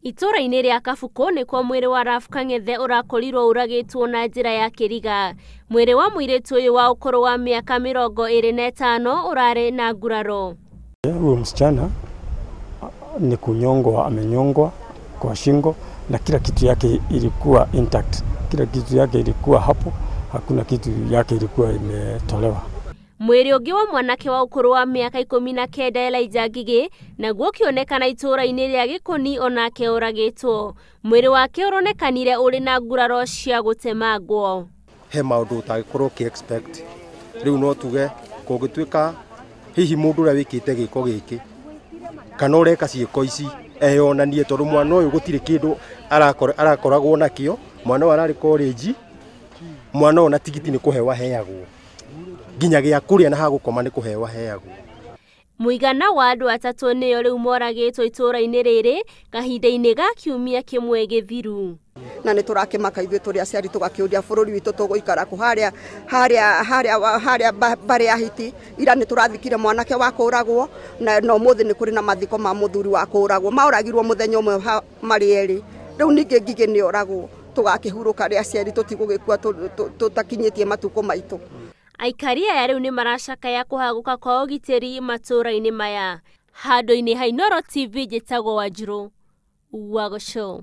Itũra-inĩ rĩa Kabuku nĩkuo mwĩrĩ wa Ralph Kang'ethe ũrakorirwo ũragĩtwo na njĩra ya kĩriga. Mwĩrĩ wa mũirĩtu ũyũ wa ũkũrũ wa mĩaka 25 ũrarĩ na nguraro. Huyo msichana ni kunyongwa, amenyongwa kwa shingo na kila kitu yake ilikuwa intact. Kila kitu yake ilikuwa hapo, hakuna kitu yake ilikuwa imetolewa. Mwĩrĩ ũngĩ wa mwanake wa ũkũrũ wa mĩaka 19 Elijah Ngigĩ naguo kĩonekana itũra-inĩ rĩa Gĩkũni onake ũragĩtwo. Mwĩrĩ wake ũronekanire ũrĩ na nguraro cia gũtemangwo. He maũndũ ũtagĩkorwo ũkĩ-expect. Rĩu no tuge kũngĩtuĩka hihi mũndũ ũrĩa wĩkĩte gĩko gĩkĩ kana ũreka ciĩko ici eyonanie, tondũ mwana ũyũ gũtirĩ kĩndũ arakoragwo nakĩo. Mwana ũyũ ararĩ college, mwana ũyũ na tigiti nĩ kũhewa heagwo, nginya gĩa kũrĩa na hagũkoma nĩ kũhewa heagwo. Mũigana wa andũ atatũ nĩo rĩu moragĩtwo itũra-inĩ rĩrĩ kahinda-inĩ ga kiumia kĩmwe gĩthiru. Na nĩ tũrakĩmaka ithuĩ tũrĩ aciari tũgakĩũria bũrũri witũ tũgũikara kũ harĩa barĩ ya hiti. Ira nĩ tũrathikire mwanake wa kũragwo na ũmũthĩ nĩ kũrĩ na mathiko ma mũthuri wa kũragwo maoragirwo mũthenya ũmwe marĩ erĩ. Rĩu ningĩ Ngigĩ nĩ oragwo, tũgakĩhurũka rĩ aciari tũtigũgĩkua tũtakinyĩtie matukũ maitũ. Aikari aya rĩu nĩ maracakaya kũhagũka kwa ũgitĩri matũra-inĩ maya. Handũ-inĩ ha Inooro TV njĩtagwo Wanjirũ wa Show.